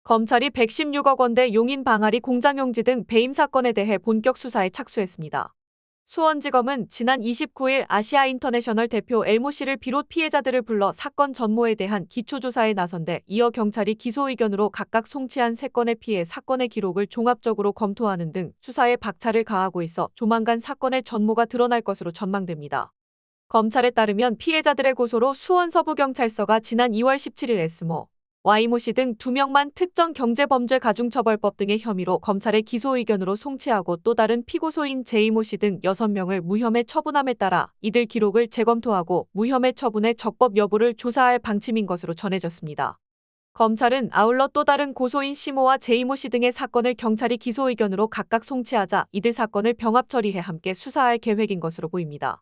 검찰이 116억 원대 용인 방아리 공장용지 등 배임 사건에 대해 본격 수사에 착수했습니다. 수원지검은 지난 29일 아시아인터내셔널 대표 엘모 씨를 비롯 피해자들을 불러 사건 전모에 대한 기초조사에 나선 데 이어 경찰이 기소 의견으로 각각 송치한 3건의 피해 사건의 기록을 종합적으로 검토하는 등 수사에 박차를 가하고 있어 조만간 사건의 전모가 드러날 것으로 전망됩니다. 검찰에 따르면 피해자들의 고소로 수원서부경찰서가 지난 2월 17일 S모, Y모 씨 등 2명만 특정경제범죄 가중처벌법 등의 혐의로 검찰의 기소 의견으로 송치하고 또 다른 피고소인 J모 씨 등 6명을 무혐의 처분함에 따라 이들 기록을 재검토하고 무혐의 처분의 적법 여부를 조사할 방침인 것으로 전해졌습니다. 검찰은 아울러 또 다른 고소인 C모와 J모 씨 등의 사건을 경찰이 기소 의견으로 각각 송치하자 이들 사건을 병합 처리해 함께 수사할 계획인 것으로 보입니다.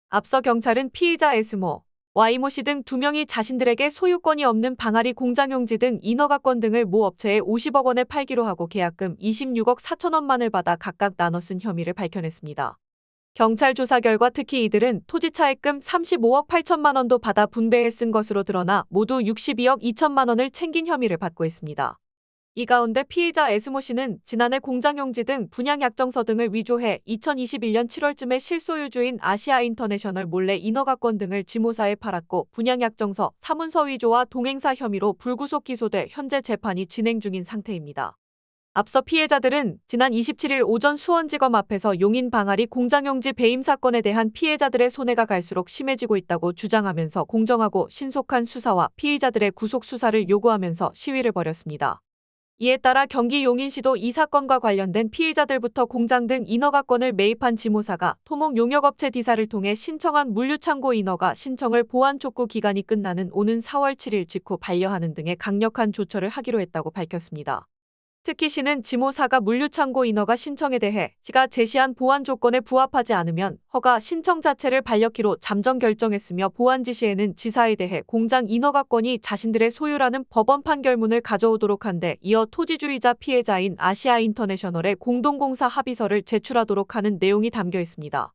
앞서 경찰은 피의자 S모, Y모 씨 등 2명이 자신들에게 소유권이 없는 방아리 공장용지 등 인허가권 등을 모 업체에 50억 원에 팔기로 하고 계약금 26억 4천원만을 받아 각각 나눠 쓴 혐의를 밝혀냈습니다. 경찰 조사 결과 특히 이들은 토지 차액금 35억 8천만 원도 받아 분배해 쓴 것으로 드러나 모두 62억 2천만 원을 챙긴 혐의를 받고 있습니다. 이 가운데 피의자 S모 씨는 지난해 공장용지 등 분양약정서 등을 위조해 2021년 7월쯤에 실소유주인 아시아인터내셔널 몰래 인허가권 등을 지모사에 팔았고 분양약정서, 사문서 위조와 동행사 혐의로 불구속 기소돼 현재 재판이 진행 중인 상태입니다. 앞서 피해자들은 지난 27일 오전 수원지검 앞에서 용인 방아리 공장용지 배임 사건에 대한 피해자들의 손해가 갈수록 심해지고 있다고 주장하면서 공정하고 신속한 수사와 피의자들의 구속 수사를 요구하면서 시위를 벌였습니다. 이에 따라 경기 용인시도 이 사건과 관련된 피해자들부터 공장 등 인허가권을 매입한 지모사가 토목용역업체 D사를 통해 신청한 물류창고 인허가 신청을 보완 촉구 기간이 끝나는 오는 4월 7일 직후 반려하는 등의 강력한 조처를 하기로 했다고 밝혔습니다. 특히 시는 지모사가 물류창고 인허가 신청에 대해 시가 제시한 보완 조건에 부합하지 않으면 허가 신청 자체를 반려키로 잠정 결정했으며 보완 지시에는 지사에 대해 공장 인허가권이 자신들의 소유라는 법원 판결문을 가져오도록 한데 이어 토지주의자 피해자인 아시아인터내셔널의 공동공사 합의서를 제출하도록 하는 내용이 담겨 있습니다.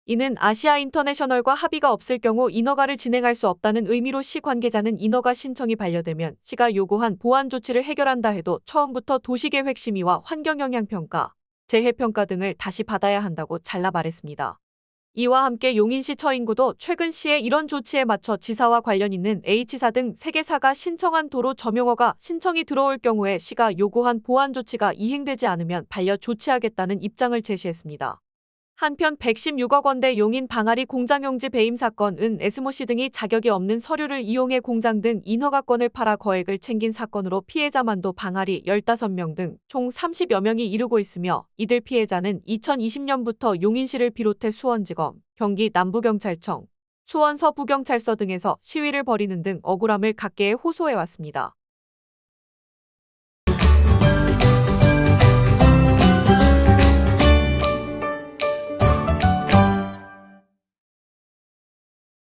이는 아시아인터내셔널과 합의가 없을 경우 인허가를 진행할 수 없다는 의미로 시 관계자는 인허가 신청이 반려되면 시가 요구한 보완 조치를 해결한다 해도 처음부터 도시계획 심의와 환경영향평가, 재해평가 등을 다시 받아야 한다고 잘라 말했습니다. 이와 함께 용인시 처인구도 최근 시의 이런 조치에 맞춰 지사와 관련 있는 H사 등 3개사가 신청한 도로 점용허가 신청이 들어올 경우에 시가 요구한 보완 조치가 이행되지 않으면 반려 조치하겠다는 입장을 제시했습니다. 한편 116억 원대 용인 방아리 공장용지 배임 사건은 S모 씨 등이 자격이 없는 서류를 이용해 공장 등 인허가권을 팔아 거액을 챙긴 사건으로 피해자만도 방아리 15명 등 총 30여 명이 이르고 있으며 이들 피해자는 2020년부터 용인시를 비롯해 수원지검, 경기 남부경찰청, 수원 서부경찰서 등에서 시위를 벌이는 등 억울함을 각계에 호소해왔습니다.